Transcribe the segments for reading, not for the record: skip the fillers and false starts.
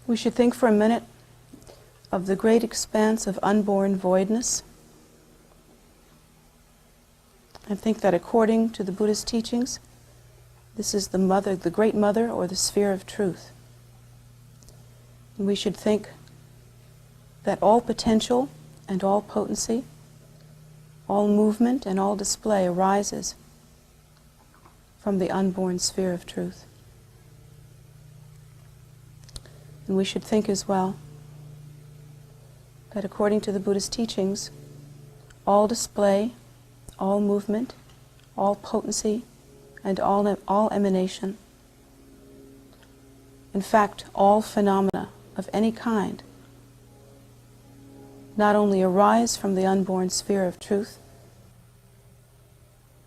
We should think for a minute of the great expanse of unborn voidness, and think that according to the Buddha's teachings, this is the mother, the great mother, or the sphere of truth. And we should think that all potential and all potency, all movement and all display arises from the unborn sphere of truth. And we should think as well that according to the Buddha's teachings, all display, all movement, all potency, and all emanation, in fact, all phenomena of any kind, not only arise from the unborn sphere of truth,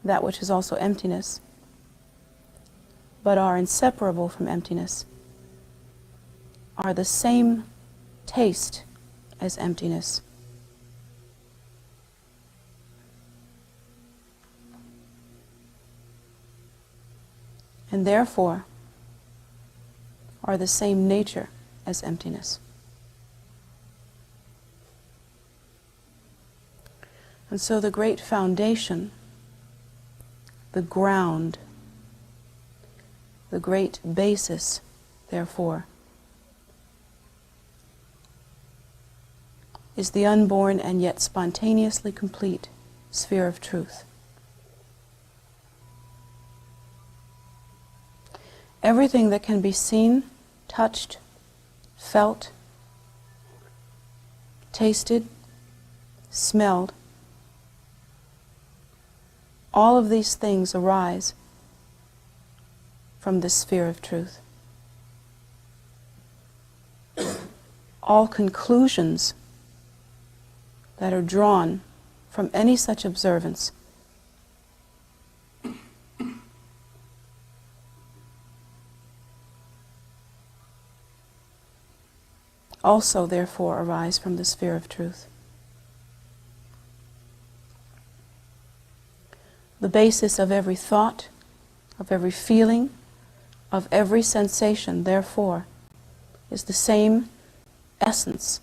that which is also emptiness, but are inseparable from emptiness, are the same taste as emptiness. And therefore are the same nature as emptiness. And so the great foundation, the ground, the great basis, therefore, is the unborn and yet spontaneously complete sphere of truth. Everything that can be seen, touched, felt, tasted, smelled, all of these things arise from this sphere of truth. All conclusions that are drawn from any such observance also, therefore, arise from the sphere of truth. The basis of every thought, of every feeling, of every sensation, therefore, is the same essence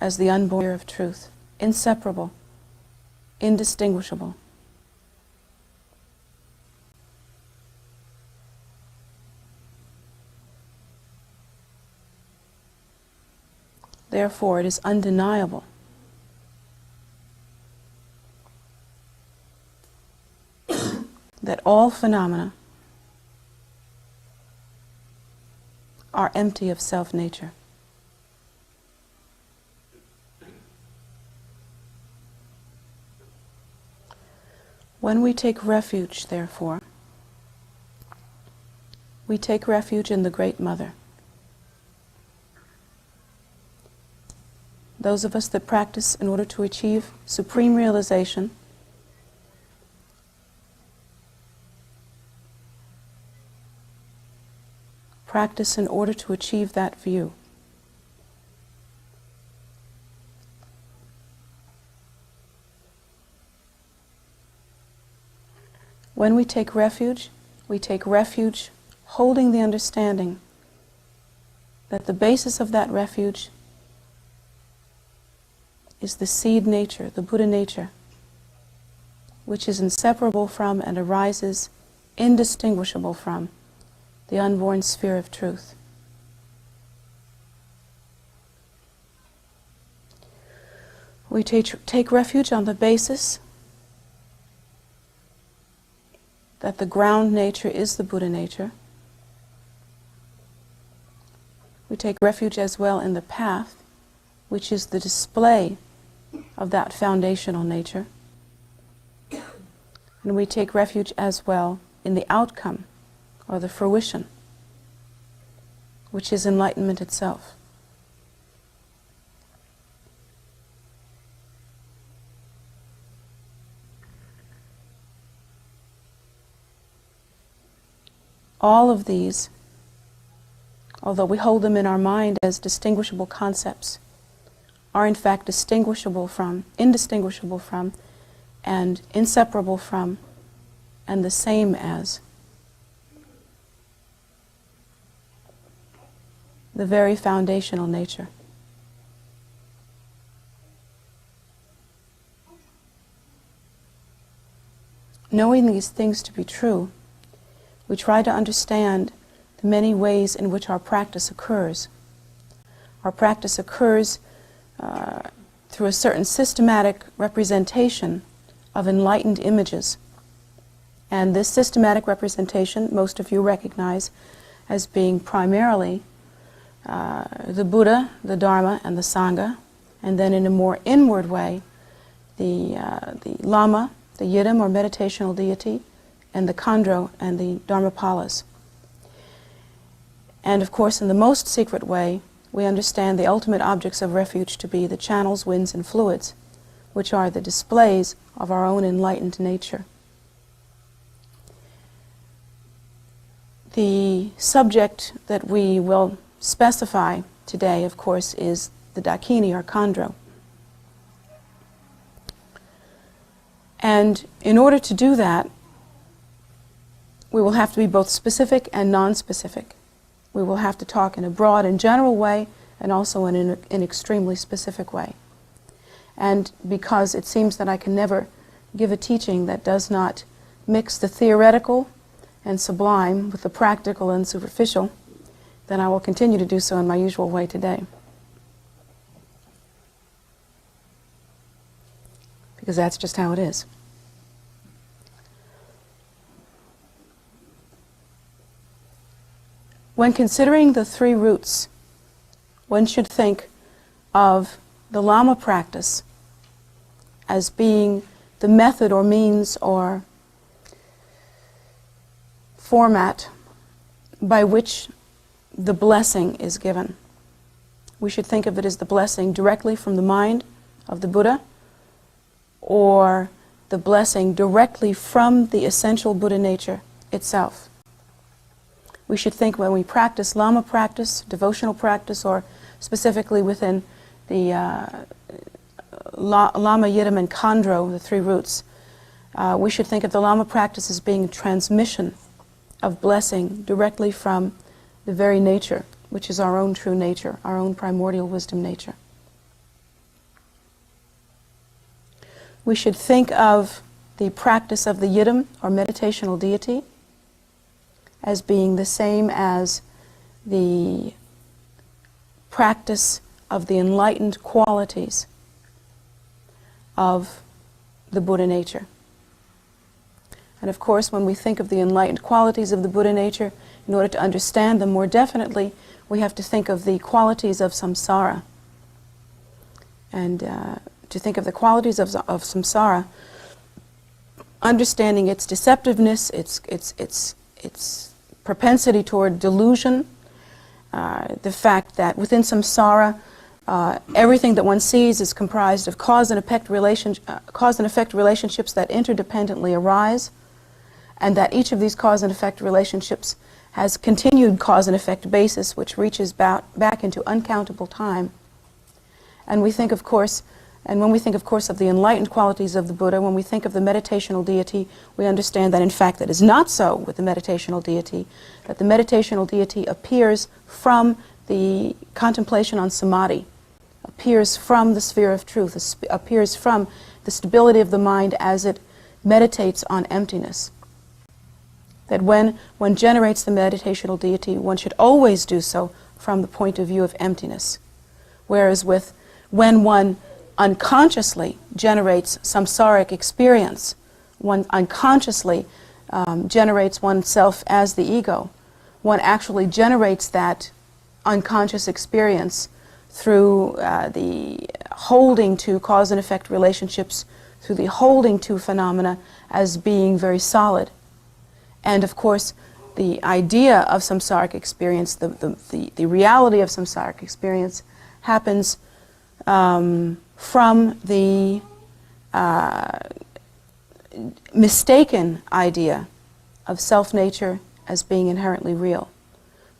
as the unborn sphere of truth, inseparable, indistinguishable. Therefore, it is undeniable that all phenomena are empty of self-nature. When we take refuge, therefore, we take refuge in the Great Mother. Those of us that practice in order to achieve supreme realization practice in order to achieve that view. When we take refuge holding the understanding that the basis of that refuge is the seed nature, the Buddha nature, which is inseparable from and arises indistinguishable from the unborn sphere of truth. We take refuge on the basis that the ground nature is the Buddha nature. We take refuge as well in the path, which is the display of that foundational nature. And we take refuge as well in the outcome, or the fruition, which is enlightenment itself. All of these, although we hold them in our mind as distinguishable concepts, are in fact indistinguishable from, and inseparable from, and the same as the very foundational nature. Knowing these things to be true, we try to understand the many ways in which our practice occurs. Our practice occurs through a certain systematic representation of enlightened images. And this systematic representation, most of you recognize as being primarily the Buddha, the Dharma, and the Sangha, and then in a more inward way, the Lhama, the Yidam or meditational deity, and the Khandro and the Dharmapalas. And of course, in the most secret way, we understand the ultimate objects of refuge to be the channels, winds, and fluids, which are the displays of our own enlightened nature. The subject that we will specify today, of course, is the Dakini or Khandro. And in order to do that, we will have to be both specific and non-specific. We will have to talk in a broad and general way and also in an extremely specific way. And because it seems that I can never give a teaching that does not mix the theoretical and sublime with the practical and superficial, then I will continue to do so in my usual way today. Because that's just how it is. When considering the three roots, one should think of the Lhama practice as being the method or means or format by which the blessing is given. We should think of it as the blessing directly from the mind of the Buddha, or the blessing directly from the essential Buddha nature itself. We should think when we practice Lhama practice, devotional practice, or specifically within the Lhama, Yidam, and Khandro, the three roots, we should think of the Lhama practice as being a transmission of blessing directly from the very nature, which is our own true nature, our own primordial wisdom nature. We should think of the practice of the Yidam, or meditational deity, as being the same as the practice of the enlightened qualities of the Buddha nature. And of course, when we think of the enlightened qualities of the Buddha nature, in order to understand them more definitely, we have to think of the qualities of samsara. And to think of the qualities of samsara, understanding its deceptiveness, its propensity toward delusion, the fact that within samsara, everything that one sees is comprised of cause and effect relationships that interdependently arise, and that each of these cause and effect relationships has continued cause and effect basis which reaches back into uncountable time. And we think, of course, when we think, of course, of the enlightened qualities of the Buddha, when we think of the meditational deity, we understand that in fact that is not so with the meditational deity, that the meditational deity appears from the contemplation on samadhi, appears from the sphere of truth, appears from the stability of the mind as it meditates on emptiness. That when one generates the meditational deity, one should always do so from the point of view of emptiness. Whereas when one unconsciously generates samsaric experience, one unconsciously generates oneself as the ego, one actually generates that unconscious experience through the holding to cause and effect relationships, through the holding to phenomena as being very solid. And of course, the idea of samsaric experience, the reality of samsaric experience happens from the mistaken idea of self-nature as being inherently real.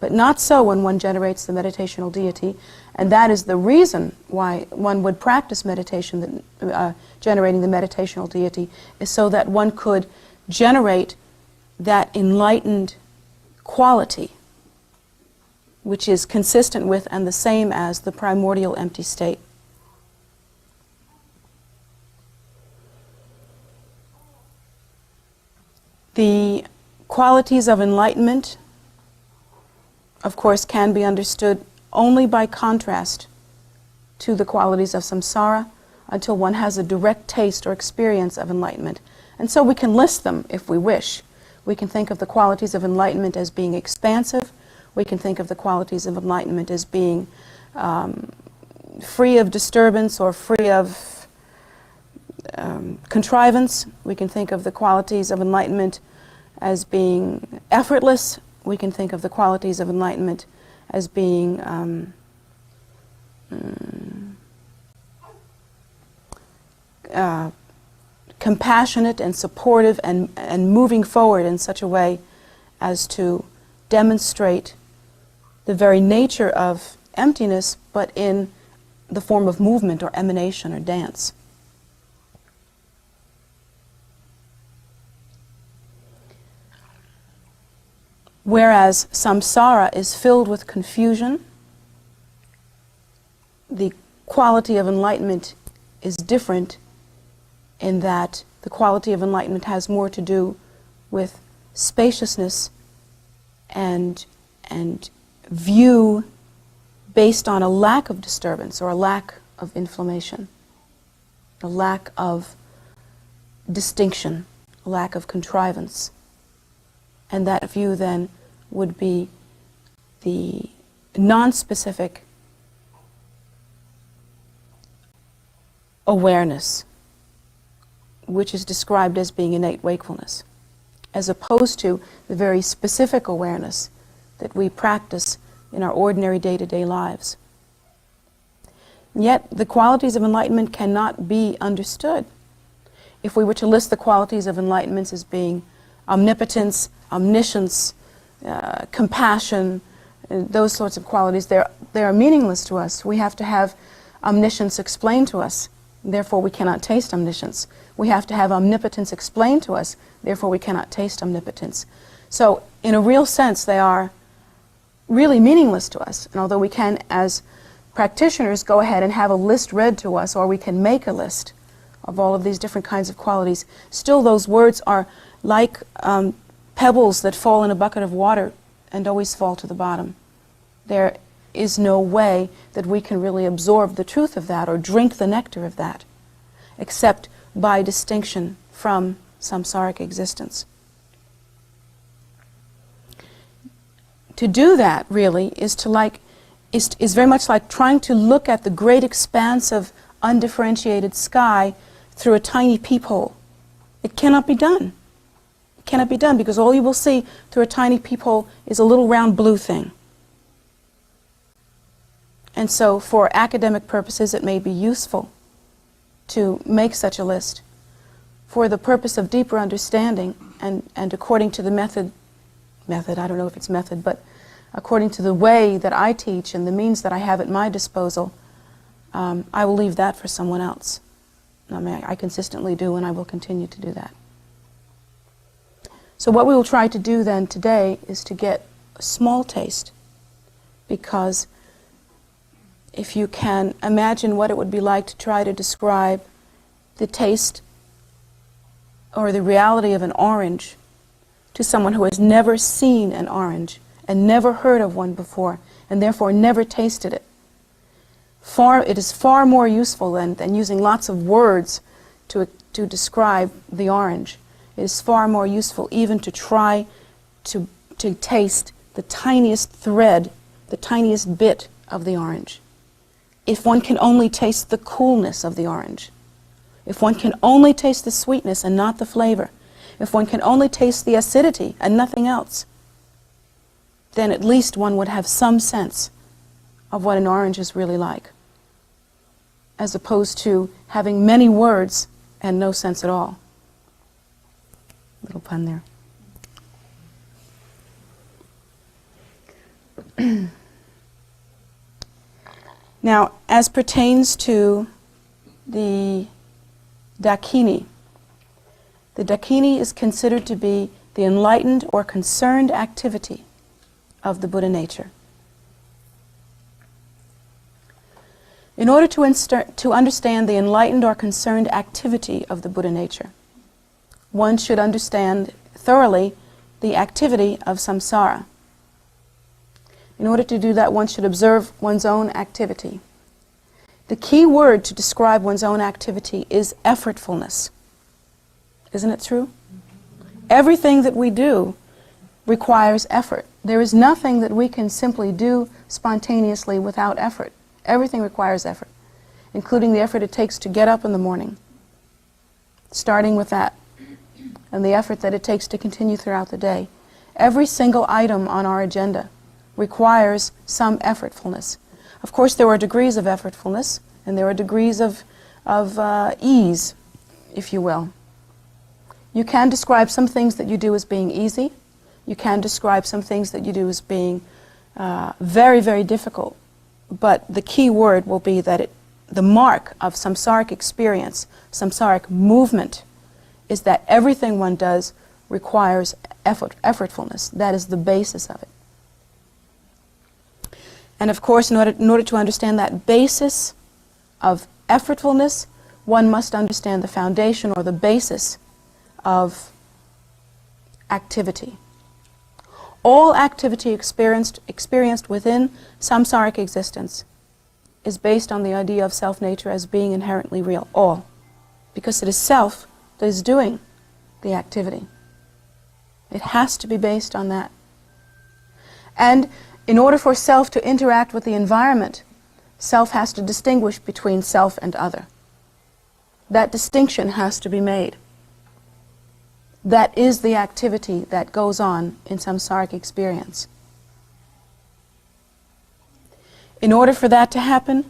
But not so when one generates the meditational deity, and that is the reason why one would practice meditation, generating the meditational deity, is so that one could generate that enlightened quality which is consistent with and the same as the primordial empty state. The qualities of enlightenment, of course, can be understood only by contrast to the qualities of samsara until one has a direct taste or experience of enlightenment. And so we can list them if we wish. We can think of the qualities of enlightenment as being expansive. We can think of the qualities of enlightenment as being free of disturbance or free of contrivance. We can think of the qualities of enlightenment as being effortless. We can think of the qualities of enlightenment as being compassionate and supportive and moving forward in such a way as to demonstrate the very nature of emptiness, but in the form of movement or emanation or dance. Whereas samsara is filled with confusion, the quality of enlightenment is different in that the quality of enlightenment has more to do with spaciousness and view based on a lack of disturbance or a lack of inflammation, a lack of distinction, a lack of contrivance. And that view then would be the non-specific awareness, which is described as being innate wakefulness, as opposed to the very specific awareness that we practice in our ordinary day-to-day lives. Yet the qualities of enlightenment cannot be understood. If we were to list the qualities of enlightenment as being omnipotence, omniscience, compassion, those sorts of qualities, they are meaningless to us. We have to have omniscience explained to us, therefore we cannot taste omniscience. We have to have omnipotence explained to us, therefore we cannot taste omnipotence. So in a real sense they are really meaningless to us. And although we can, as practitioners, go ahead and have a list read to us, or we can make a list of all of these different kinds of qualities, still those words are like pebbles that fall in a bucket of water and always fall to the bottom. There is no way that we can really absorb the truth of that or drink the nectar of that, except by distinction from samsaric existence. To do that, really, is very much like trying to look at the great expanse of undifferentiated sky through a tiny peephole. It cannot be done. It cannot be done because all you will see through a tiny peephole is a little round blue thing. And so for academic purposes it may be useful to make such a list. For the purpose of deeper understanding and according to the method, I don't know if it's method, but according to the way that I teach and the means that I have at my disposal, I will leave that for someone else. I consistently do, and I will continue to do that. So what we will try to do then today is to get a small taste, because if you can imagine what it would be like to try to describe the taste or the reality of an orange to someone who has never seen an orange and never heard of one before and therefore never tasted it, it is far more useful than using lots of words to describe the orange. It is far more useful even to try to taste the tiniest thread, the tiniest bit of the orange. If one can only taste the coolness of the orange, if one can only taste the sweetness and not the flavor, if one can only taste the acidity and nothing else, then at least one would have some sense of what an orange is really like, as opposed to having many words and no sense at all. Little pun there. Now, as pertains to the Dakini, the Dakini is considered to be the enlightened or concerned activity of the Buddha nature. In order to understand the enlightened or concerned activity of the Buddha nature, one should understand thoroughly the activity of samsara. In order to do that, one should observe one's own activity. The key word to describe one's own activity is effortfulness. Isn't it true? Everything that we do requires effort. There is nothing that we can simply do spontaneously without effort. Everything requires effort, including the effort it takes to get up in the morning, starting with that, and the effort that it takes to continue throughout the day. Every single item on our agenda requires some effortfulness. Of course, there are degrees of effortfulness, and there are degrees of ease, if you will. You can describe some things that you do as being easy. You can describe some things that you do as being very, very difficult. But the key word will be that the mark of samsaric experience, samsaric movement, is that everything one does requires effortfulness. That is the basis of it. And of course, in order to understand that basis of effortfulness, one must understand the foundation or the basis of activity. All activity experienced within samsaric existence is based on the idea of self-nature as being inherently real. All. Because it is self that is doing the activity. It has to be based on that. And in order for self to interact with the environment, self has to distinguish between self and other. That distinction has to be made. That is the activity that goes on in samsaric experience. In order for that to happen,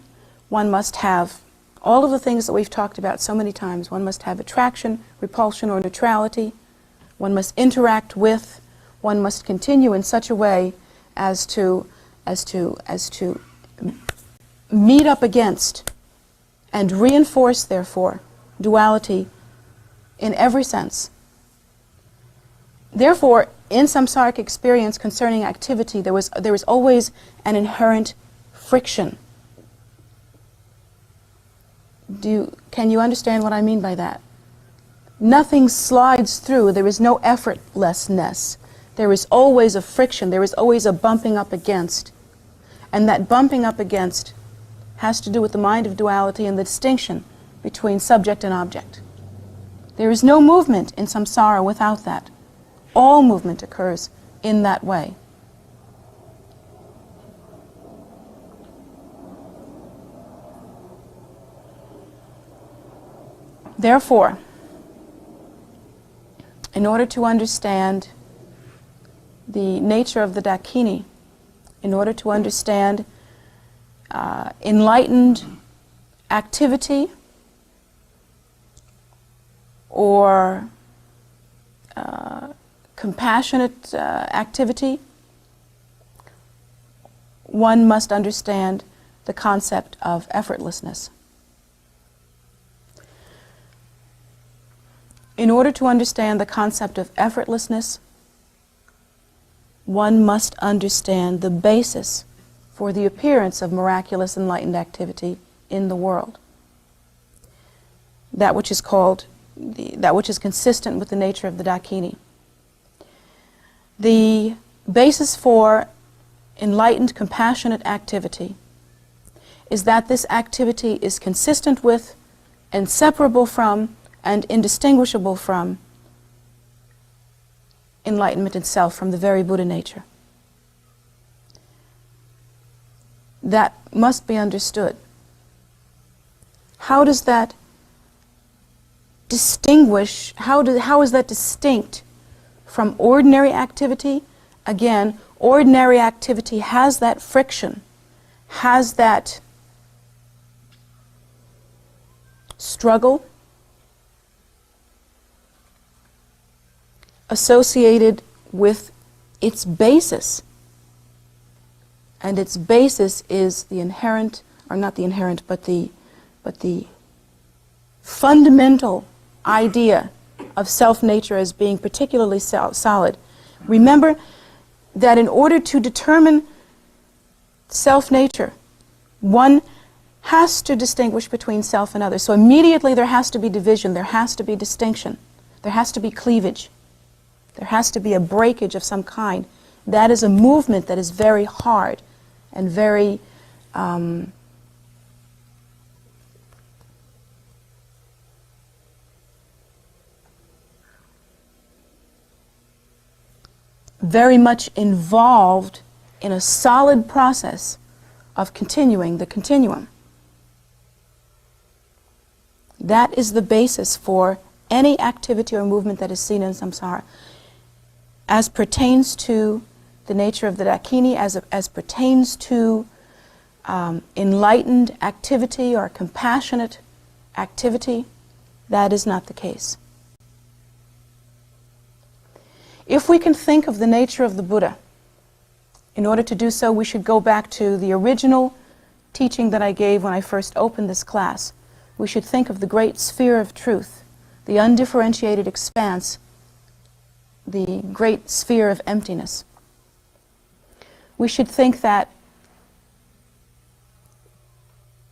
one must have all of the things that we've talked about so many times. One must have attraction, repulsion, or neutrality. One must interact with. One must continue in such a way as to meet up against and reinforce, therefore, duality in every sense. Therefore, in samsaric experience concerning activity, there was always an inherent friction. Can you understand what I mean by that? Nothing slides through. There is no effortlessness. There is always a friction. There is always a bumping up against. And that bumping up against has to do with the mind of duality and the distinction between subject and object. There is no movement in samsara without that. All movement occurs in that way. Therefore, in order to understand the nature of the Dakini, in order to understand enlightened activity or compassionate activity, one must understand the concept of effortlessness. In order to understand the concept of effortlessness, one must understand the basis for the appearance of miraculous enlightened activity in the world. That which is called, that which is consistent with the nature of the Daikini. The basis for enlightened compassionate activity is that this activity is consistent with, inseparable from, and indistinguishable from enlightenment itself, from the very Buddha nature. That must be understood. How does that distinguish, how is that distinct from ordinary activity? Again, ordinary activity has that friction, has that struggle associated with its basis. And its basis is the inherent, or not the inherent, but the fundamental idea of self-nature as being particularly solid. Remember that in order to determine self-nature, one has to distinguish between self and others. So immediately there has to be division, there has to be distinction, there has to be cleavage, there has to be a breakage of some kind. That is a movement that is very hard and very very much involved in a solid process of continuing the continuum. That is the basis for any activity or movement that is seen in samsara. As pertains to the nature of the Dakini, as pertains to enlightened activity or compassionate activity, that is not the case. If we can think of the nature of the Buddha, in order to do so, we should go back to the original teaching that I gave when I first opened this class. We should think of the great sphere of truth, the undifferentiated expanse, the great sphere of emptiness. We should think that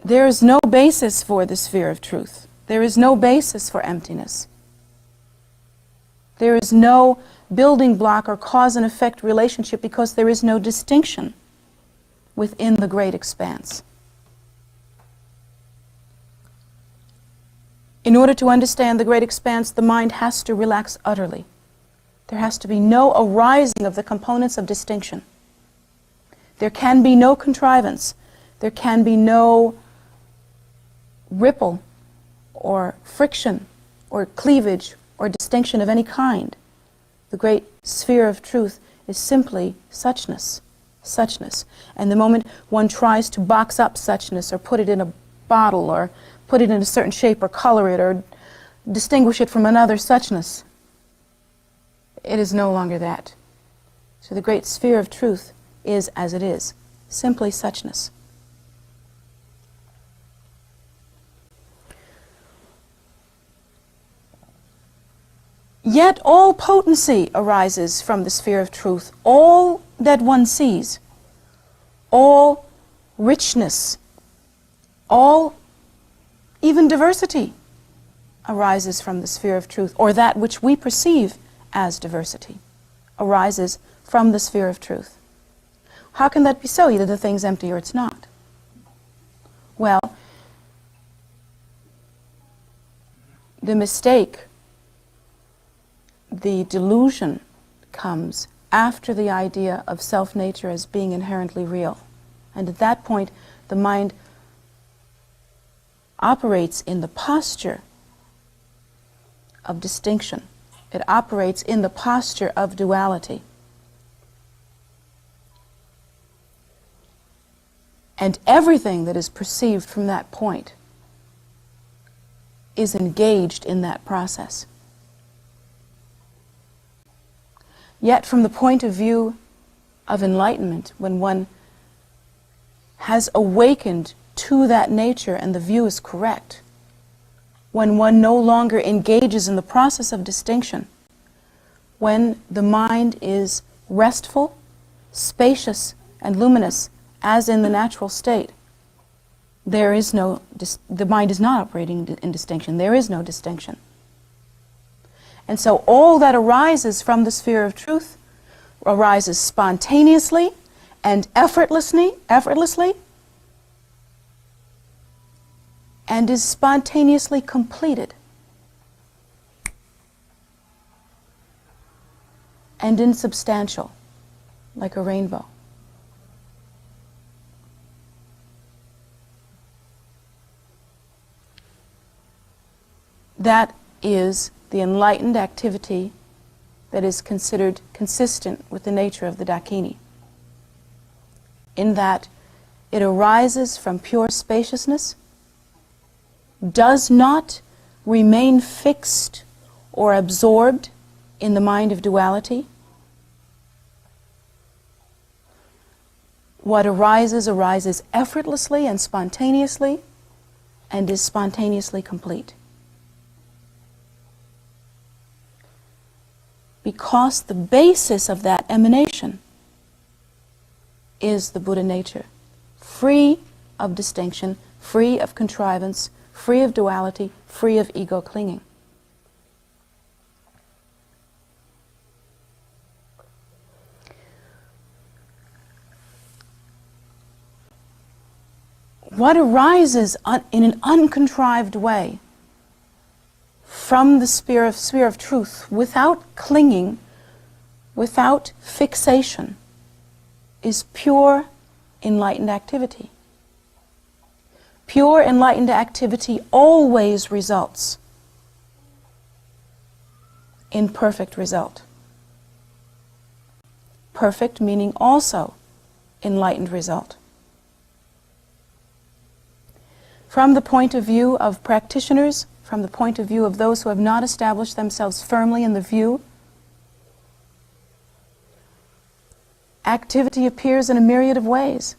there is no basis for the sphere of truth. There is no basis for emptiness. There is no building block or cause and effect relationship because there is no distinction within the great expanse. In order to understand the great expanse, the mind has to relax utterly. There has to be no arising of the components of distinction. There can be no contrivance. There can be no ripple or friction or cleavage or distinction of any kind. The great sphere of truth is simply suchness, suchness. And the moment one tries to box up suchness or put it in a bottle or put it in a certain shape or color it or distinguish it from another suchness, it is no longer that. So the great sphere of truth is as it is, simply suchness. Yet all potency arises from the sphere of truth. All that one sees, all richness, all even diversity arises from the sphere of truth, or that which we perceive as diversity arises from the sphere of truth. How can that be so? Either the thing's empty or it's not. Well, the mistake, the delusion comes after the idea of self-nature as being inherently real. And at that point, the mind operates in the posture of distinction. It operates in the posture of duality. And everything that is perceived from that point is engaged in that process. Yet from the point of view of enlightenment, when one has awakened to that nature and the view is correct, when one no longer engages in the process of distinction, when the mind is restful, spacious, and luminous, as in the natural state, there is no, the mind is not operating in distinction. There is no distinction. And so all that arises from the sphere of truth arises spontaneously and effortlessly, and is spontaneously completed and insubstantial, like a rainbow. That is the enlightened activity that is considered consistent with the nature of the Daikini, in that it arises from pure spaciousness, does not remain fixed or absorbed in the mind of duality. What arises effortlessly and spontaneously, and is spontaneously complete. Because the basis of that emanation is the Buddha nature, free of distinction, free of contrivance, free of duality, free of ego clinging. What arises in an uncontrived way from the sphere of truth, without clinging, without fixation, is pure enlightened activity. Pure enlightened activity always results in perfect result. Perfect meaning also enlightened result. From the point of view of practitioners, from the point of view of those who have not established themselves firmly in the view, activity appears in a myriad of ways,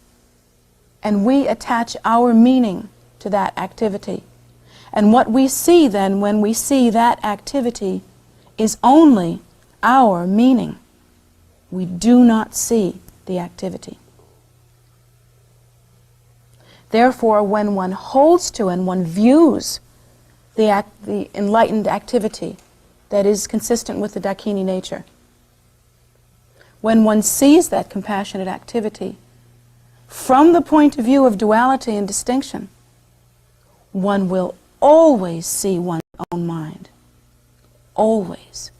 and we attach our meaning to that activity. And what we see then when we see that activity is only our meaning. We do not see the activity. Therefore, when one holds to and one views the enlightened activity that is consistent with the Dakini nature, when one sees that compassionate activity from the point of view of duality and distinction, one will always see one's own mind. Always.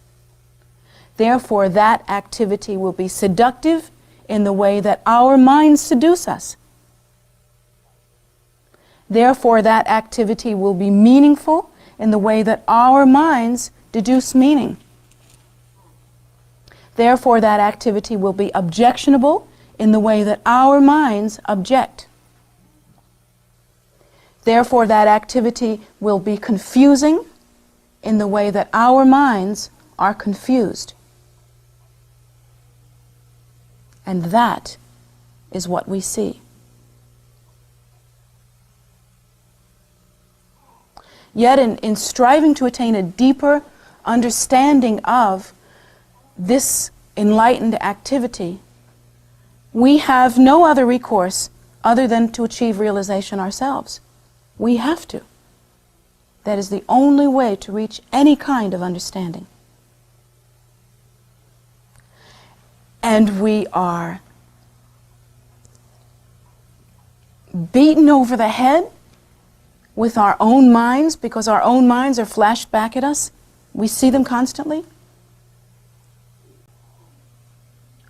Therefore, that activity will be seductive in the way that our minds seduce us. Therefore, that activity will be meaningful in the way that our minds deduce meaning. Therefore, that activity will be objectionable in the way that our minds object. Therefore, that activity will be confusing in the way that our minds are confused. And that is what we see. Yet in striving to attain a deeper understanding of this enlightened activity, we have no other recourse other than to achieve realization ourselves. We have to. That is the only way to reach any kind of understanding. And we are beaten over the head with our own minds, because our own minds are flashed back at us. We see them constantly.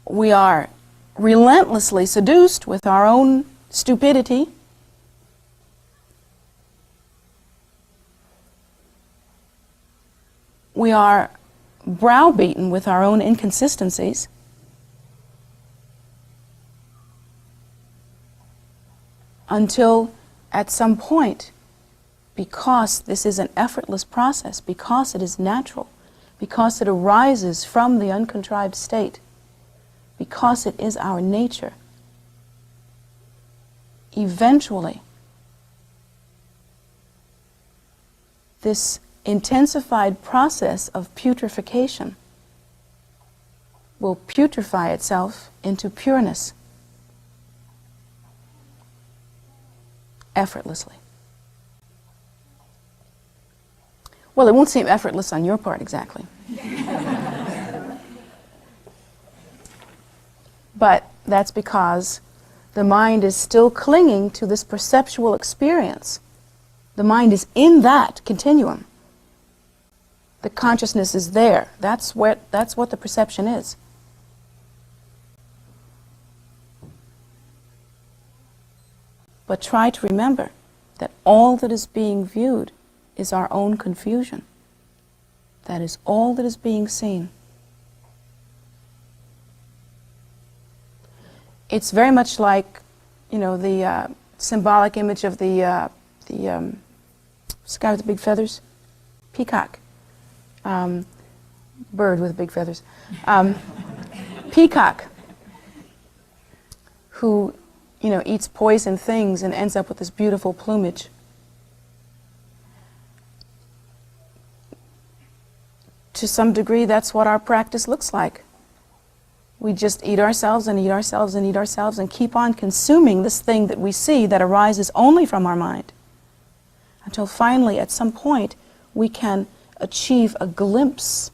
We are relentlessly seduced with our own stupidity. We are browbeaten with our own inconsistencies. Until at some point, because this is an effortless process, because it is natural, because it arises from the uncontrived state, because it is our nature, eventually this intensified process of putrefaction will putrefy itself into pureness effortlessly. Well, it won't seem effortless on your part exactly. But that's because the mind is still clinging to this perceptual experience. The mind is in that continuum. The consciousness is there. That's what the perception is. But try to remember that all that is being viewed is our own confusion. That is all that is being seen. It's very much like, the symbolic image of the sky with the big feathers, peacock, bird with big feathers, peacock, who eats poison things and ends up with this beautiful plumage. To some degree, that's what our practice looks like. We just eat ourselves and eat ourselves and eat ourselves and keep on consuming this thing that we see that arises only from our mind, until finally, at some point, we can achieve a glimpse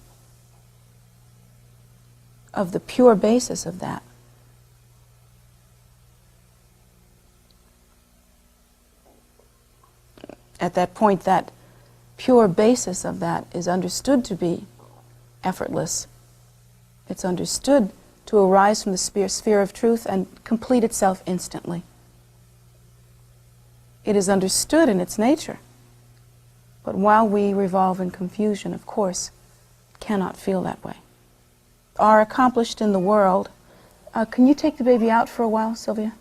of the pure basis of that. At that point, that pure basis of that is understood to be effortless. It's understood to arise from the sphere of truth and complete itself instantly. It is understood in its nature. But while we revolve in confusion, of course, it cannot feel that way. Are accomplished in the world. Can you take the baby out for a while, Sylvia?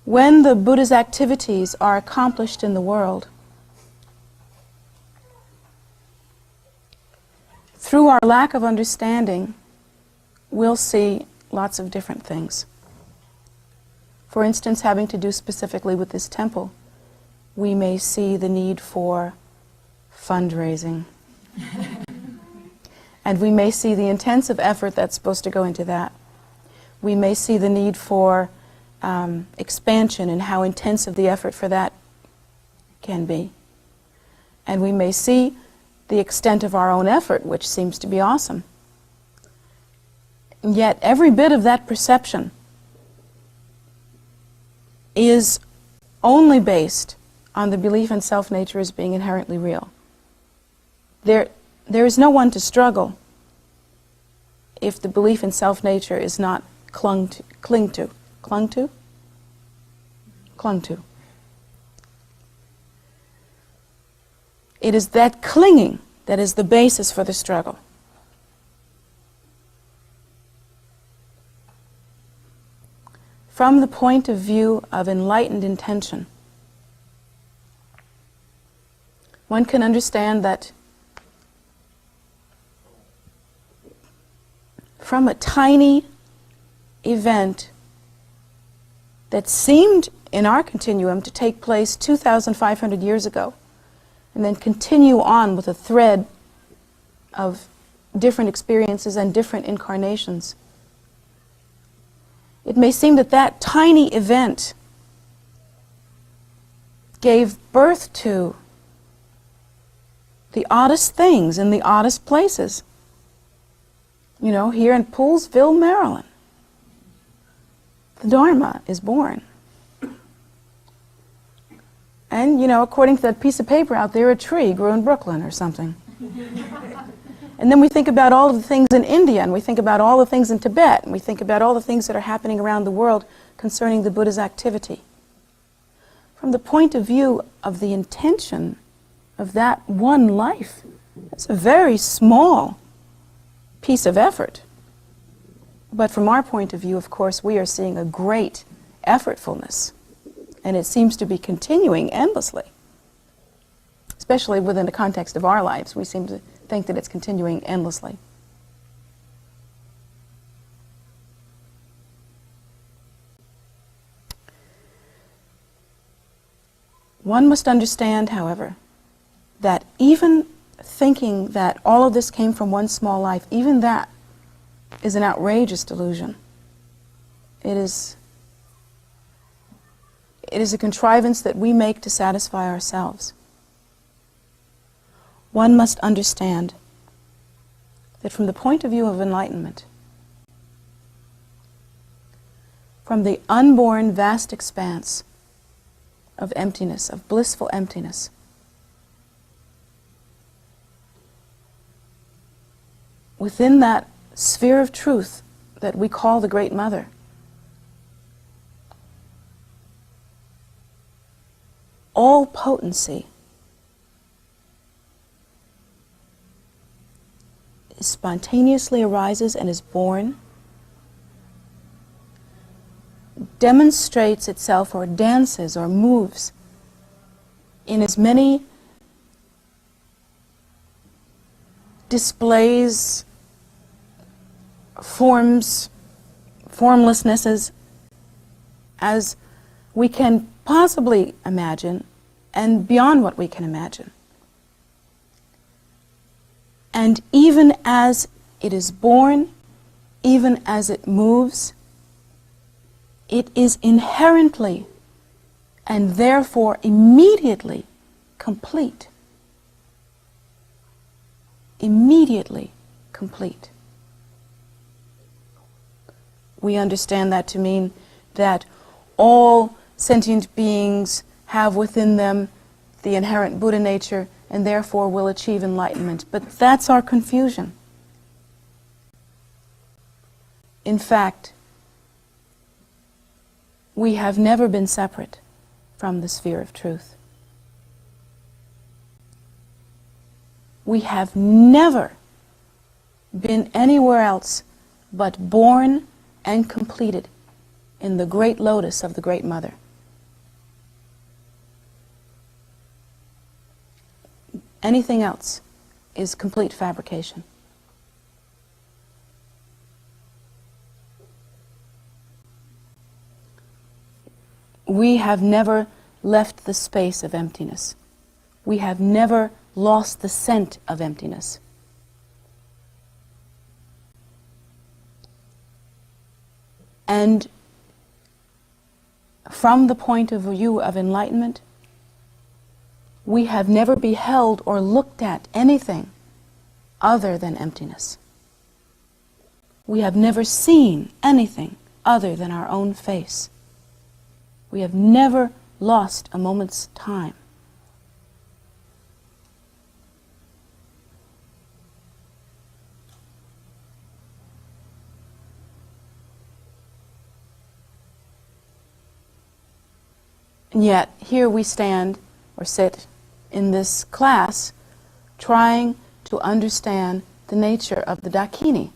When the Buddha's activities are accomplished in the world, through our lack of understanding, we'll see lots of different things. For instance, having to do specifically with this temple, we may see the need for fundraising. And we may see the intensive effort that's supposed to go into that. We may see the need for expansion and how intensive the effort for that can be. And we may see the extent of our own effort, which seems to be awesome. And yet every bit of that perception is only based on the belief in self-nature as being inherently real. There is no one to struggle if the belief in self-nature is not clung to. It is that clinging that is the basis for the struggle. From the point of view of enlightened intention, one can understand that from a tiny event that seemed in our continuum to take place 2,500 years ago, and then continue on with a thread of different experiences and different incarnations. It may seem that that tiny event gave birth to the oddest things in the oddest places. You know, here in Poolsville, Maryland, the Dharma is born. And, you know, according to that piece of paper out there, a tree grew in Brooklyn or something. And then we think about all of the things in India, and we think about all the things in Tibet, and we think about all the things that are happening around the world concerning the Buddha's activity. From the point of view of the intention of that one life, it's a very small piece of effort. But from our point of view, of course, we are seeing a great effortfulness. And it seems to be continuing endlessly. Especially within the context of our lives, we seem to think that it's continuing endlessly. One must understand, however, that even thinking that all of this came from one small life, even that is an outrageous delusion. It is a contrivance that we make to satisfy ourselves. One must understand that from the point of view of enlightenment, from the unborn vast expanse of emptiness, of blissful emptiness, within that sphere of truth that we call the Great Mother, all potency spontaneously arises and is born, demonstrates itself or dances or moves in as many displays, forms, formlessnesses as we can possibly imagine and beyond what we can imagine. And even as it is born, even as it moves, it is inherently and therefore immediately complete. Immediately complete. We understand that to mean that all sentient beings have within them the inherent Buddha nature and therefore will achieve enlightenment. But that's our confusion. In fact, we have never been separate from the sphere of truth. We have never been anywhere else but born and completed in the great lotus of the Great Mother. Anything else is complete fabrication. We have never left the space of emptiness. We have never lost the scent of emptiness. And from the point of view of enlightenment, we have never beheld or looked at anything other than emptiness. We have never seen anything other than our own face. We have never lost a moment's time. And yet, here we stand or sit in this class trying to understand the nature of the Dakini.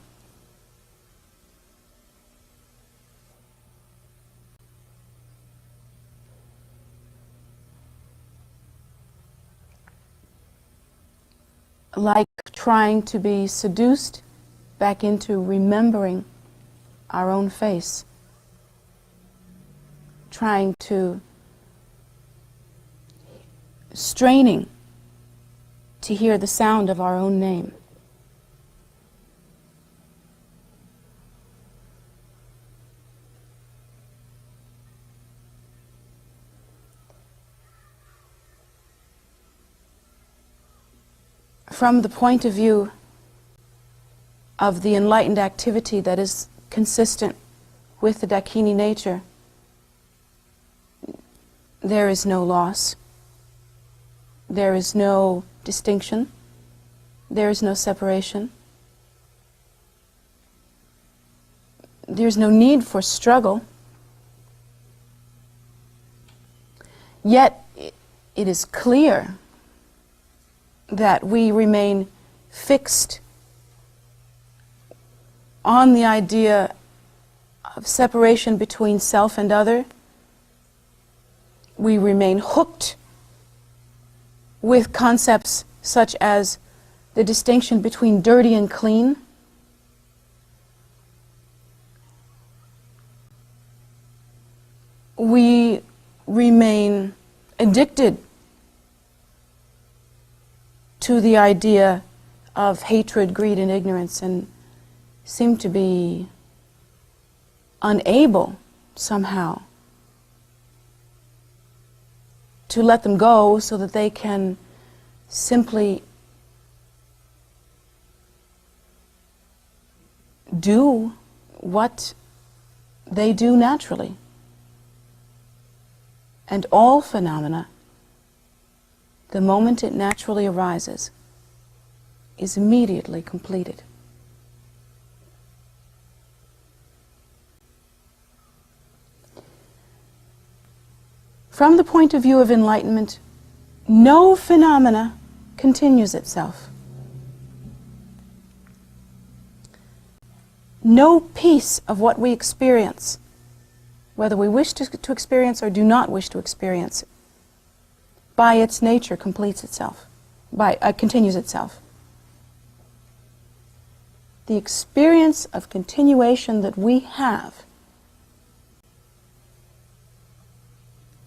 Like trying to be seduced back into remembering our own face, straining to hear the sound of our own name. From the point of view of the enlightened activity that is consistent with the Daikini nature, there is no loss. There is no distinction. There is no separation. There's no need for struggle. Yet it is clear that we remain fixed on the idea of separation between self and other. We remain hooked with concepts such as the distinction between dirty and clean. We remain addicted to the idea of hatred, greed, and ignorance, and seem to be unable somehow to let them go so that they can simply do what they do naturally. And all phenomena, the moment it naturally arises, is immediately completed. From the point of view of enlightenment, no phenomena continues itself. No piece of what we experience, whether we wish to experience or do not wish to experience, by its nature completes itself, continues itself. The experience of continuation that we have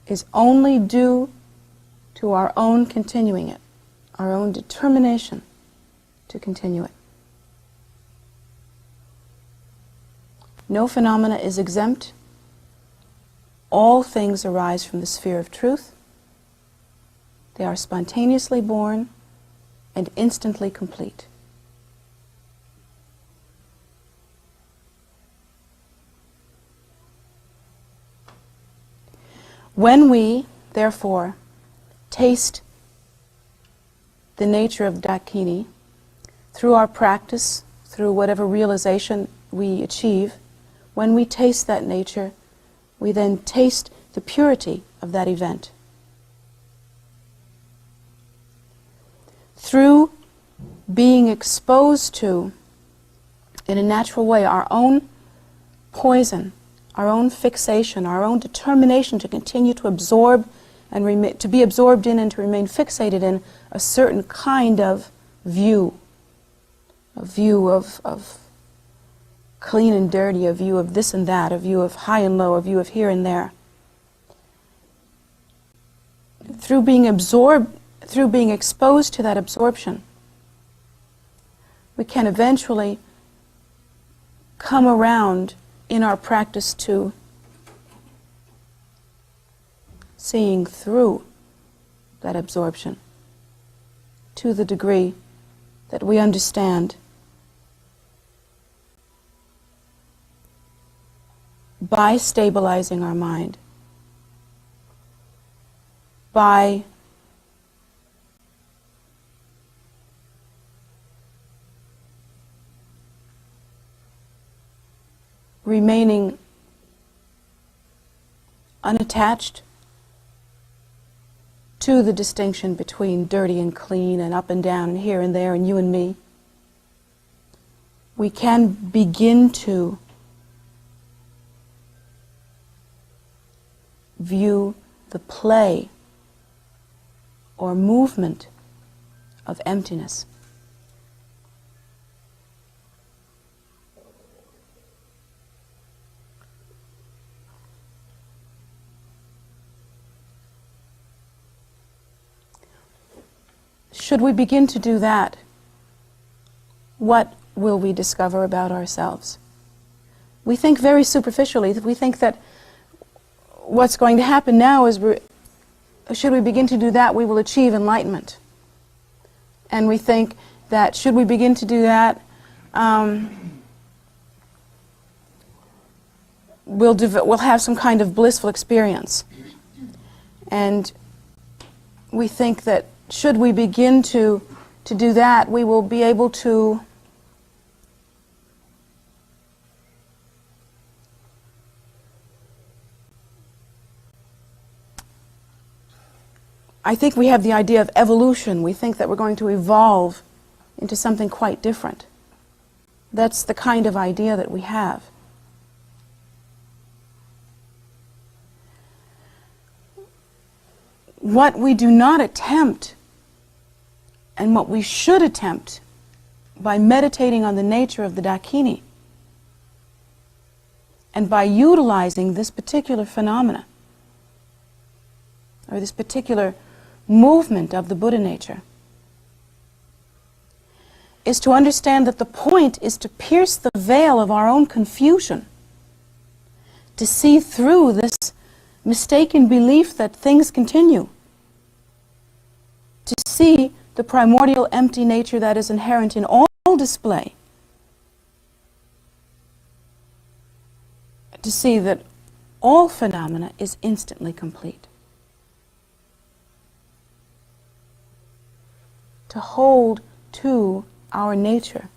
is only due to our own continuing it, our own determination to continue it. No phenomena is exempt. All things arise from the sphere of truth. They are spontaneously born and instantly complete. When we, therefore, taste the nature of Dakini through our practice, through whatever realization we achieve, when we taste that nature, we then taste the purity of that event. Through being exposed to, in a natural way, our own poison, our own fixation, our own determination to continue to absorb and to be absorbed in and to remain fixated in a certain kind of view, a view of clean and dirty, a view of this and that, a view of high and low, a view of here and there. Through being absorbed, through being exposed to that absorption, we can eventually come around in our practice to seeing through that absorption to the degree that we understand by stabilizing our mind, by remaining unattached to the distinction between dirty and clean and up and down and here and there and you and me, we can begin to view the play or movement of emptiness. Should we begin to do that, what will we discover about ourselves? We think very superficially. We think that what's going to happen now is, should we begin to do that, we will achieve enlightenment. And we think that should we begin to do that, we'll have some kind of blissful experience. And we think that should we begin to do that, we will be able to I think we have the idea of evolution. We think that we're going to evolve into something quite different. That's the kind of idea that we have. What we do not attempt, and what we should attempt by meditating on the nature of the Daikini, and by utilizing this particular phenomena, or this particular movement of the Buddha nature, is to understand that the point is to pierce the veil of our own confusion, to see through this mistaken belief that things continue, to see the primordial empty nature that is inherent in all display, to see that all phenomena is instantly complete. To hold to our nature,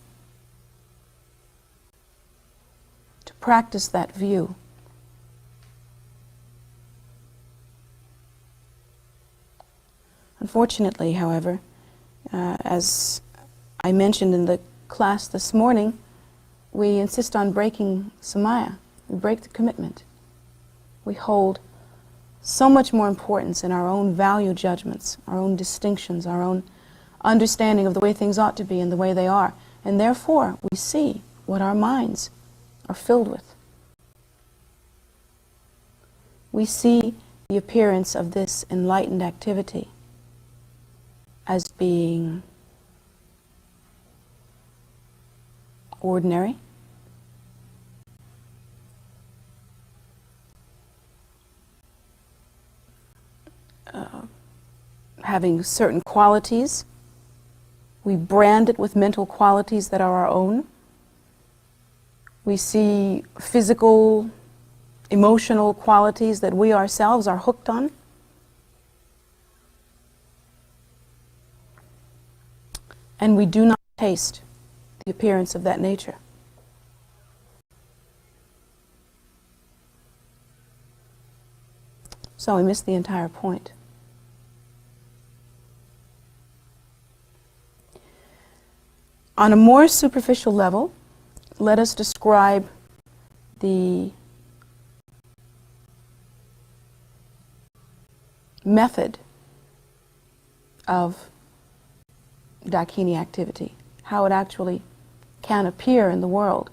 to practice that view. Unfortunately, however, as I mentioned in the class this morning, we insist on breaking samaya. We break the commitment. We hold so much more importance in our own value judgments, our own distinctions, our own understanding of the way things ought to be and the way they are. And therefore, we see what our minds are filled with. We see the appearance of this enlightened activity as being ordinary, having certain qualities. We brand it with mental qualities that are our own. We see physical, emotional qualities that we ourselves are hooked on. And we do not taste the appearance of that nature. So we miss the entire point. On a more superficial level, let us describe the method of Daikini activity, how it actually can appear in the world.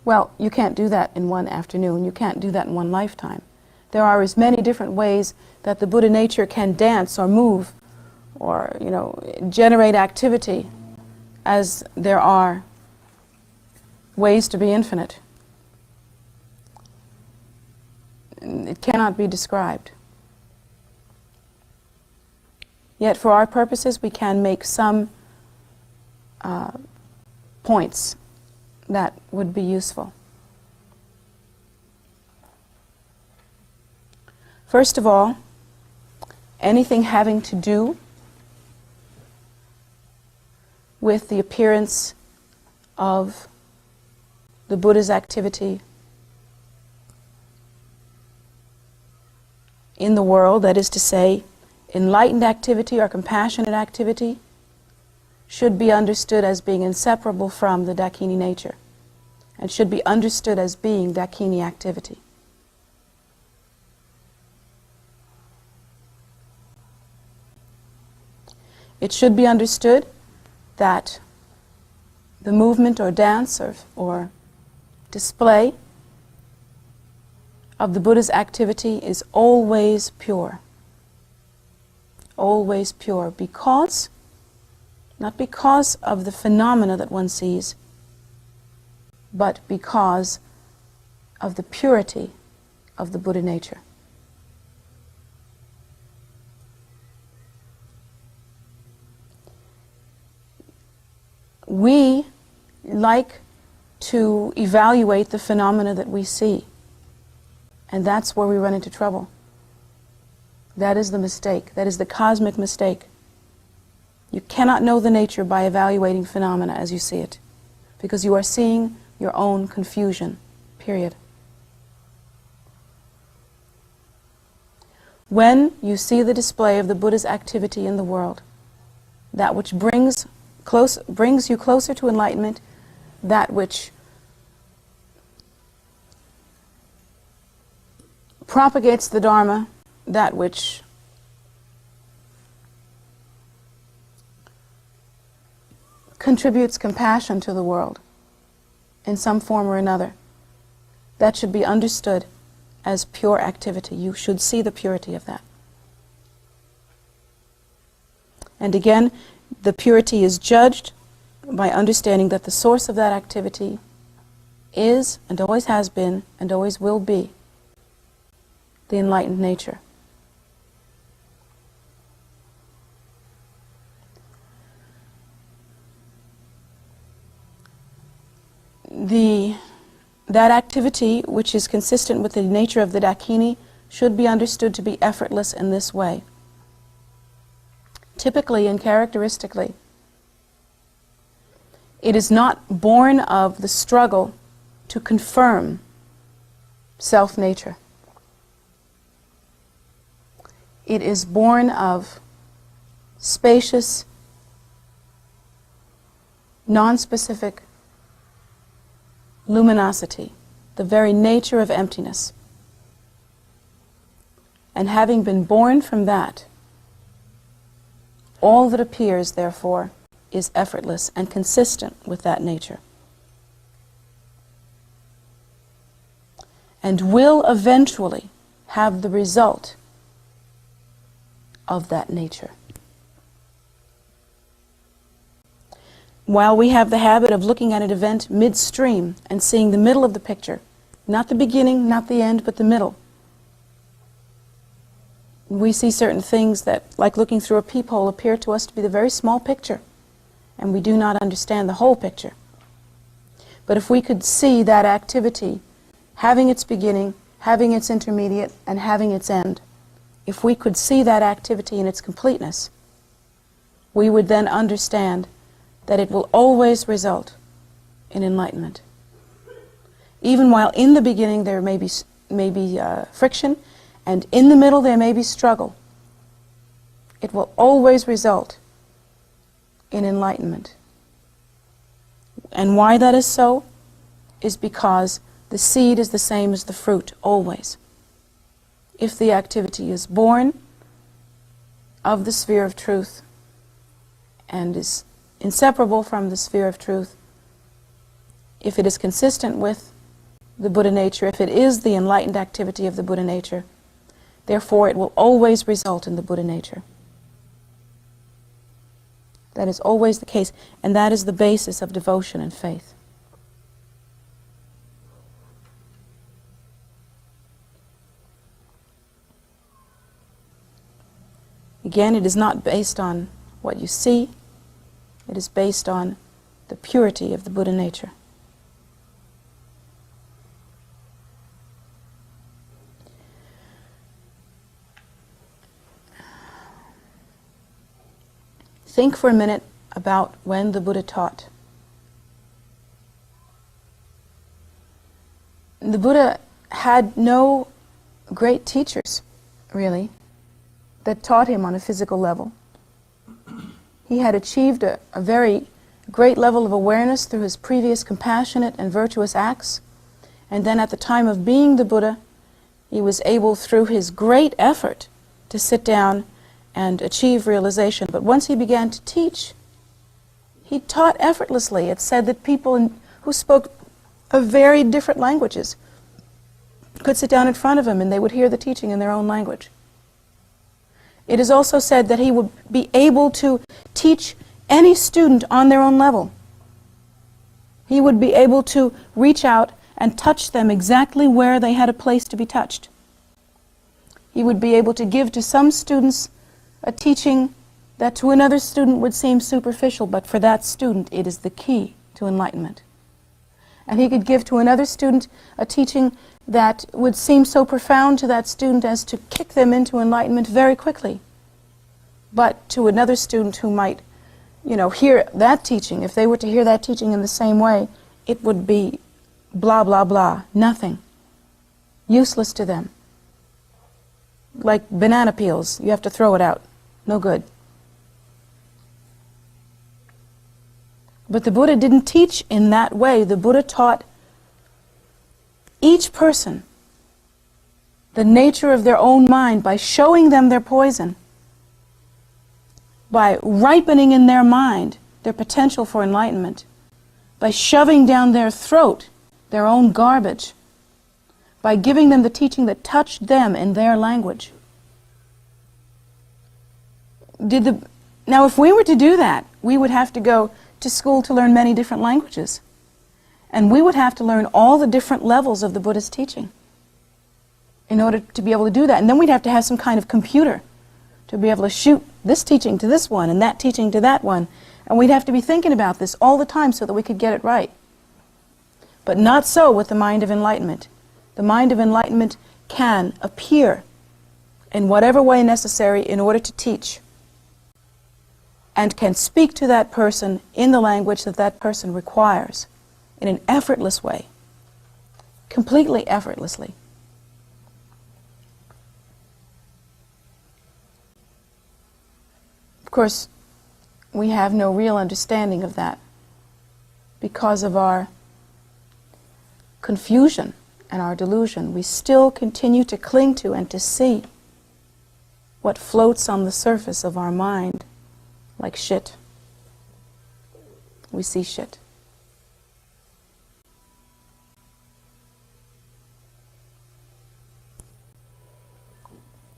Well, you can't do that in one afternoon. You can't do that in one lifetime. There are as many different ways that the Buddha nature can dance or move or, generate activity as there are ways to be infinite. It cannot be described. Yet for our purposes, we can make some points that would be useful. First of all, anything having to do with the appearance of the Buddha's activity in the world, that is to say, enlightened activity or compassionate activity, should be understood as being inseparable from the Dakini nature and should be understood as being Dakini activity. It should be understood that the movement or dance or display of the Buddha's activity is always pure. Always pure, because, not because of the phenomena that one sees, but because of the purity of the Buddha nature. We like to evaluate the phenomena that we see, and that's where we run into trouble. That is the mistake. That is the cosmic mistake. You cannot know the nature by evaluating phenomena as you see it, because you are seeing your own confusion, period. When you see the display of the Buddha's activity in the world, that which brings you closer to enlightenment, that which propagates the Dharma, that which contributes compassion to the world in some form or another, that should be understood as pure activity. You should see the purity of that. And again, the purity is judged by understanding that the source of that activity is, and always has been, and always will be, the enlightened nature. That activity, which is consistent with the nature of the Dakini, should be understood to be effortless in this way. Typically and characteristically, it is not born of the struggle to confirm self-nature. It is born of spacious, non-specific luminosity, the very nature of emptiness. And having been born from that, all that appears, therefore, is effortless and consistent with that nature, and will eventually have the result of that nature. while we have the habit of looking at an event midstream and seeing the middle of the picture, not the beginning, not the end, but the middle, we see certain things that, like looking through a peephole, appear to us to be the very small picture, and we do not understand the whole picture. But if we could see that activity having its beginning, having its intermediate, and having its end, if we could see that activity in its completeness, we would then understand that it will always result in enlightenment. Even while in the beginning there may be friction, and in the middle there may be struggle, it will always result in enlightenment. And why that is so is because the seed is the same as the fruit, always. If the activity is born of the sphere of truth and is inseparable from the sphere of truth, if it is consistent with the Buddha nature, if it is the enlightened activity of the Buddha nature, therefore it will always result in the Buddha nature. That is always the case, and that is the basis of devotion and faith. Again, it is not based on what you see, it is based on the purity of the Buddha nature. Think for a minute about when the Buddha taught. The Buddha had no great teachers, really, that taught him on a physical level. He had achieved a very great level of awareness through his previous compassionate and virtuous acts, and then at the time of being the Buddha, he was able through his great effort to sit down and achieve realization. But once he began to teach, he taught effortlessly. It's said that people who spoke very different languages could sit down in front of him and they would hear the teaching in their own language. It is also said that he would be able to teach any student on their own level. He would be able to reach out and touch them exactly where they had a place to be touched. He would be able to give to some students a teaching that to another student would seem superficial, but for that student it is the key to enlightenment. And he could give to another student a teaching that would seem so profound to that student as to kick them into enlightenment very quickly. But to another student who might, hear that teaching, if they were to hear that teaching in the same way, it would be blah, blah, blah, nothing, useless to them. Like banana peels, you have to throw it out, no good. But the Buddha didn't teach in that way. The Buddha taught each person the nature of their own mind by showing them their poison, by ripening in their mind their potential for enlightenment, by shoving down their throat their own garbage, by giving them the teaching that touched them in their language. Now, if we were to do that, we would have to go to school to learn many different languages. And we would have to learn all the different levels of the Buddha's teaching in order to be able to do that. And then we'd have to have some kind of computer to be able to shoot this teaching to this one and that teaching to that one. And we'd have to be thinking about this all the time so that we could get it right. But not so with the mind of enlightenment. The mind of enlightenment can appear in whatever way necessary in order to teach, and can speak to that person in the language that that person requires in an effortless way, completely effortlessly. Of course, we have no real understanding of that because of our confusion and our delusion. We still continue to cling to and to see what floats on the surface of our mind like shit. We see shit.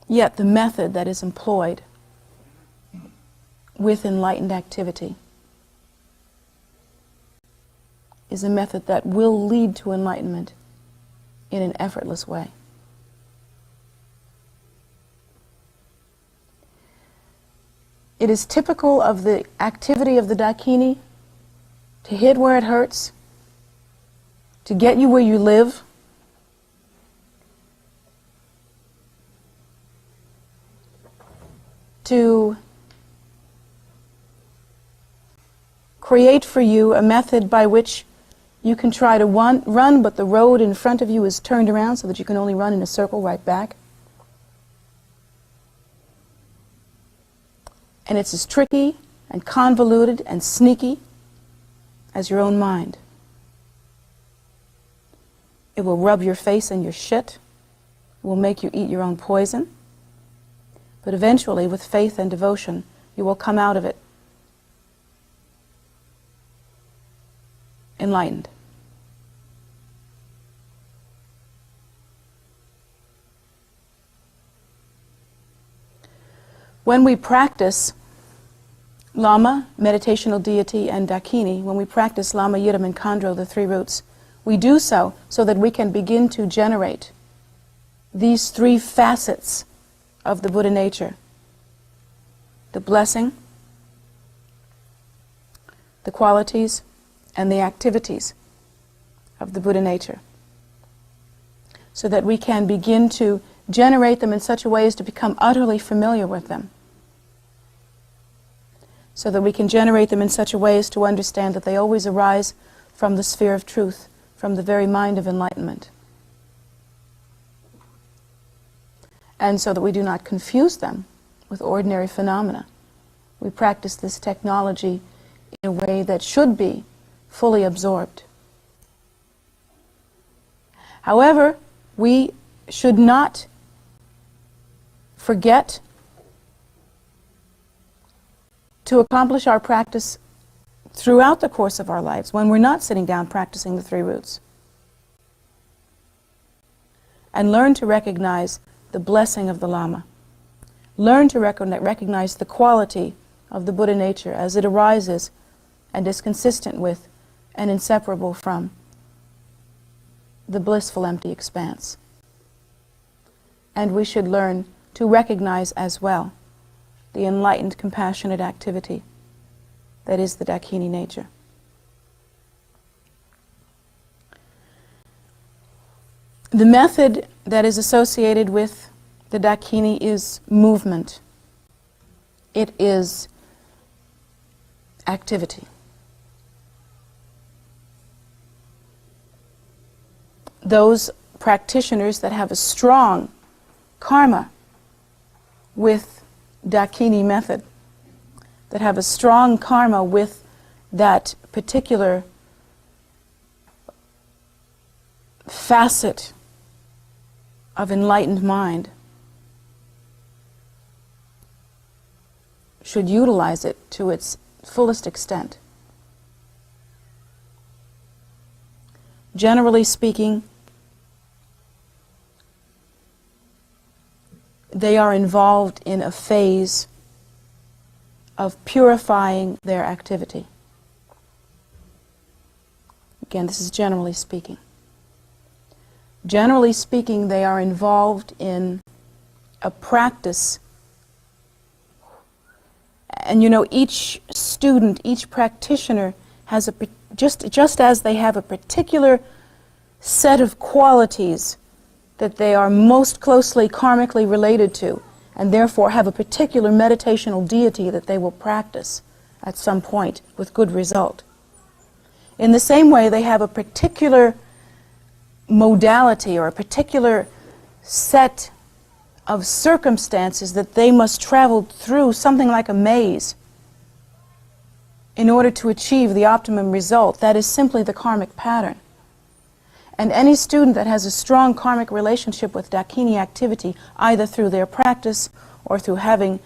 Yet the method that is employed with enlightened activity is a method that will lead to enlightenment in an effortless way. It is typical of the activity of the Daikini to hit where it hurts, to get you where you live, to create for you a method by which you can try to run, but the road in front of you is turned around so that you can only run in a circle right back. And it's as tricky and convoluted and sneaky as your own mind. It will rub your face in your shit. It will make you eat your own poison. But eventually, with faith and devotion, you will come out of it enlightened. When we practice Lhama, meditational deity, and Dakini, when we practice Lhama, Yidam, and Khandro, the three roots, we do so that we can begin to generate these three facets of the Buddha nature: the blessing, the qualities, and the activities of the Buddha nature, so that we can begin to generate them in such a way as to become utterly familiar with them, so that we can generate them in such a way as to understand that they always arise from the sphere of truth, from the very mind of enlightenment, and so that we do not confuse them with ordinary phenomena. We practice this technology in a way that should be fully absorbed. However, we should not forget to accomplish our practice throughout the course of our lives when we're not sitting down practicing the three roots, and learn to recognize the blessing of the Lhama. Learn to recognize the quality of the Buddha nature as it arises and is consistent with and inseparable from the blissful empty expanse. And we should learn to recognize as well the enlightened, compassionate activity that is the Dakini nature. The method that is associated with the Dakini is movement. It is activity. Those practitioners that have a strong karma with Dakini method, that have a strong karma with that particular facet of enlightened mind, should utilize it to its fullest extent. Generally speaking, they are involved in a phase of purifying their activity. Again, this is generally speaking. Generally speaking, they are involved in a practice. And you know, each student, each practitioner has just as they have a particular set of qualities that they are most closely karmically related to, and therefore have a particular meditational deity that they will practice at some point with good result. In the same way, they have a particular modality or a particular set of circumstances that they must travel through, something like a maze, in order to achieve the optimum result. That is simply the karmic pattern. And any student that has a strong karmic relationship with Dakini activity, either through their practice or through having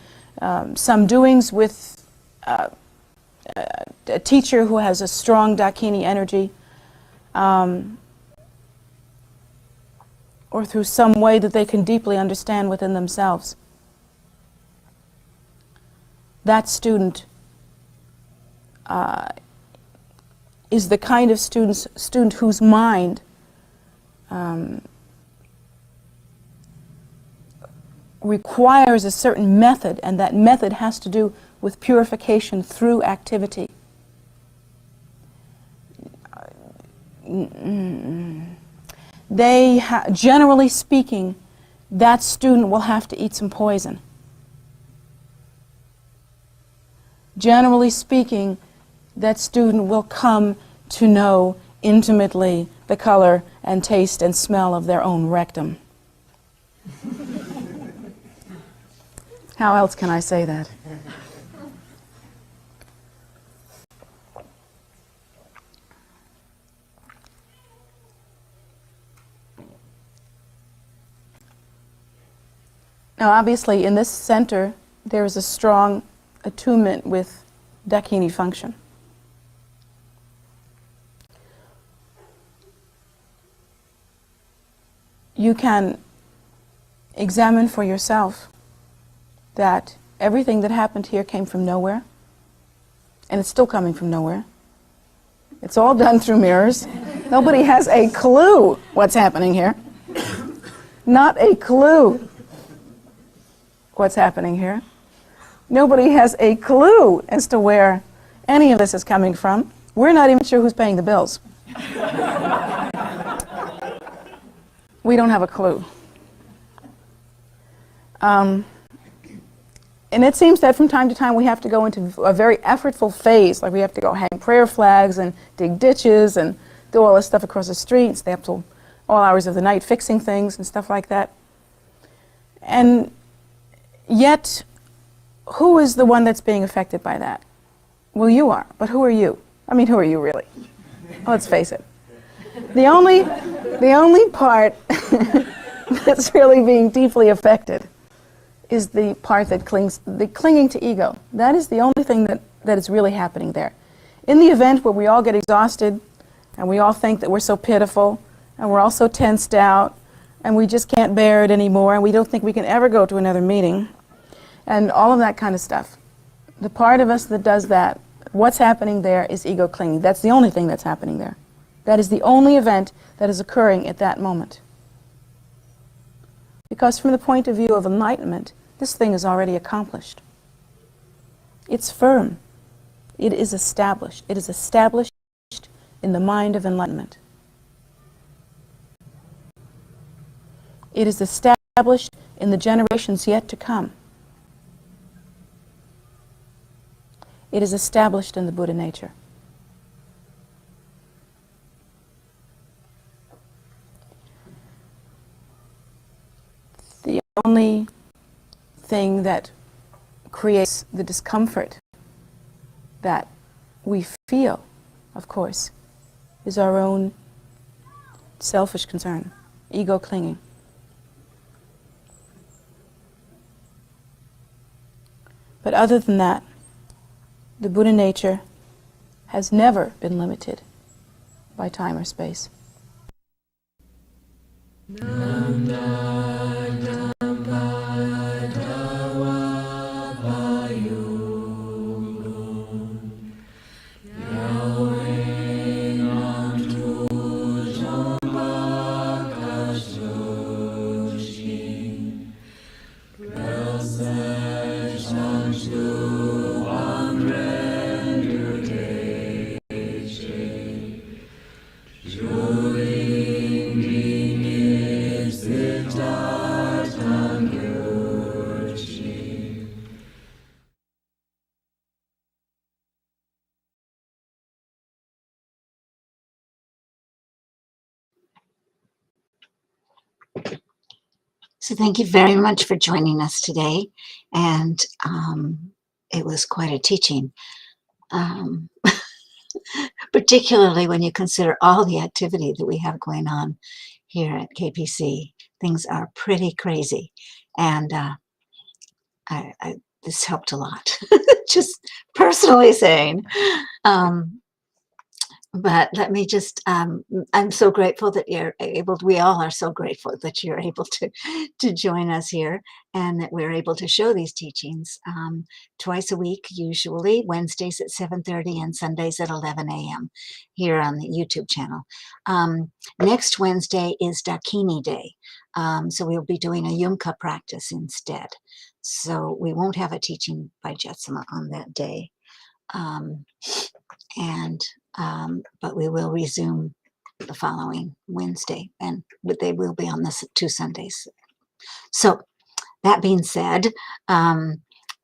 some doings with a teacher who has a strong Dakini energy, or through some way that they can deeply understand within themselves, that student is the kind of student whose mind requires a certain method, and that method has to do with purification through activity. Generally speaking, that student will have to eat some poison. Generally speaking, that student will come to know intimately the color and taste and smell of their own rectum. How else can I say that? Now, obviously, in this center, there is a strong attunement with Dakini function. You can examine for yourself that everything that happened here came from nowhere, and it's still coming from nowhere. It's all done through mirrors. Nobody has a clue what's happening here. Not a clue what's happening here. Nobody has a clue as to where any of this is coming from. We're not even sure who's paying the bills. We don't have a clue. And it seems that from time to time we have to go into a very effortful phase, like we have to go hang prayer flags and dig ditches and do all this stuff across the streets. They have to all hours of the night fixing things and stuff like that. And yet, who is the one that's being affected by that? Well, you are, but who are you? I mean, who are you really? Let's face it. The only part that's really being deeply affected is the part that the clinging to ego. That is the only thing that is really happening there. In the event where we all get exhausted and we all think that we're so pitiful and we're all so tensed out and we just can't bear it anymore and we don't think we can ever go to another meeting and all of that kind of stuff. The part of us that does that, what's happening there is ego clinging. That's the only thing that's happening there. That is the only event that is occurring at that moment. Because from the point of view of enlightenment, this thing is already accomplished. It's firm. It is established. It is established in the mind of enlightenment. It is established in the generations yet to come. It is established in the Buddha nature. The only thing that creates the discomfort that we feel, of course, is our own selfish concern, ego clinging. But other than that, the Buddha nature has never been limited by time or space. So thank you very much for joining us today. And it was quite a teaching, particularly when you consider all the activity that we have going on here at KPC. Things are pretty crazy. And this helped a lot, just personally saying. But let me just, I'm so grateful that you're able, we all are so grateful that you're able to join us here and that we're able to show these teachings twice a week, usually Wednesdays at 7:30 and Sundays at 11 a.m. here on the YouTube channel. Next Wednesday is Dakini Day. So we'll be doing a Yumka practice instead. So we won't have a teaching by Jetsunma on that day. But we will resume the following Wednesday, but they will be on this 2 Sundays. So that being said,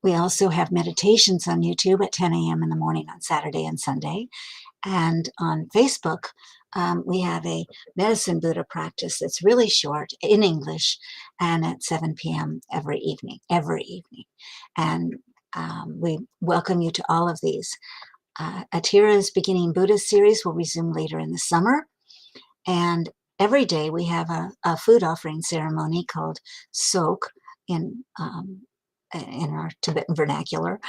we also have meditations on YouTube at 10 a.m. in the morning on Saturday and Sunday. And on Facebook, we have a medicine Buddha practice that's really short in English and at 7 p.m. every evening. And we welcome you to all of these. Atira's Beginning Buddhist series will resume later in the summer. And every day we have a food offering ceremony called Sok in our Tibetan vernacular.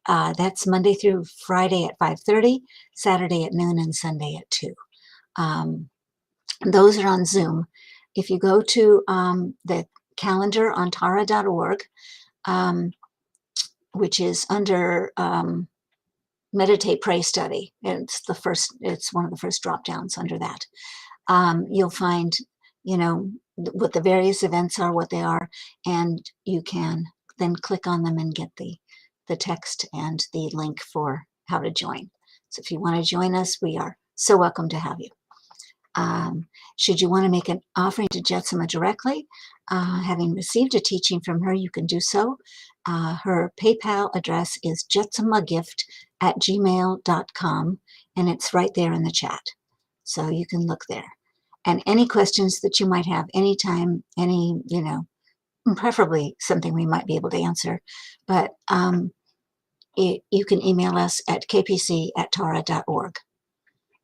That's Monday through Friday at 5:30, Saturday at noon, and Sunday at 2. Those are on Zoom. If you go to the calendar on tara.org, which is under Meditate, Pray, Study. It's one of the first drop downs under that. You'll find, what the various events are, what they are, and you can then click on them and get the text and the link for how to join. So if you want to join us, we are so welcome to have you. Should you want to make an offering to Jetsunma directly, having received a teaching from her, you can do so. Her PayPal address is jetsunmagift@gmail.com, and it's right there in the chat. So you can look there. And any questions that you might have anytime, preferably something we might be able to answer, but you can email us at kpc@tara.org.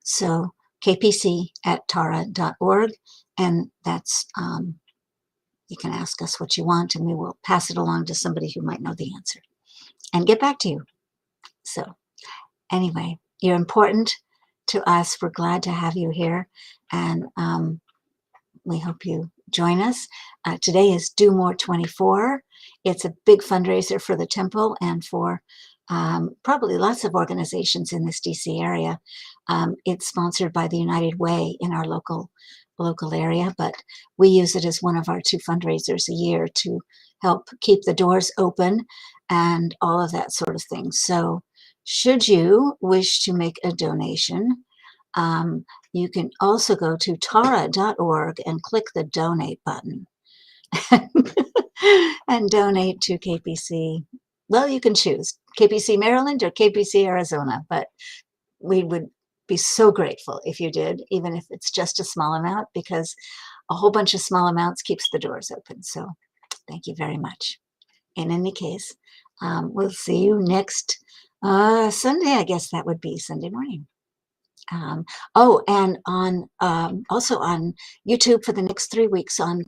So kpc@tara.org, and that's, you can ask us what you want, and we will pass it along to somebody who might know the answer and get back to you. So anyway, you're important to us. We're glad to have you here, and we hope you join us. Today is Do More 24. It's a big fundraiser for the temple and for probably lots of organizations in this DC area. It's sponsored by the United Way in our local area, but we use it as one of our 2 fundraisers a year to help keep the doors open and all of that sort of thing. So should you wish to make a donation, you can also go to tara.org and click the donate button and donate to KPC. Well, you can choose KPC Maryland or KPC Arizona, but we would be so grateful if you did, even if it's just a small amount, because a whole bunch of small amounts keeps the doors open. So thank you very much. In any case, we'll see you next Sunday. I guess that would be Sunday morning. And on also on YouTube for the next 3 weeks on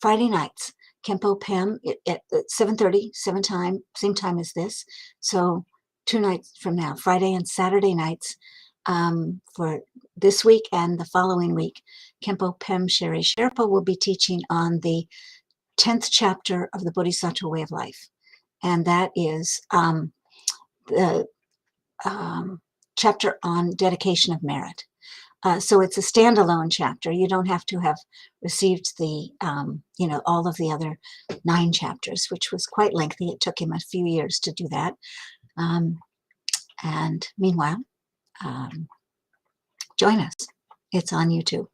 Friday nights, Kempo Pem at 7:30, same time as this. So 2 nights from now, Friday and Saturday nights, for this week and the following week, Kempo Pem Sherry Sherpa will be teaching on the 10th chapter of the Bodhisattva Way of Life. And that is the chapter on dedication of merit. So it's a standalone chapter. You don't have to have received the, all of the other 9 chapters, which was quite lengthy. It took him a few years to do that. And meanwhile, join us. It's on YouTube.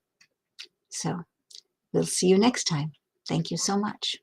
So we'll see you next time. Thank you so much.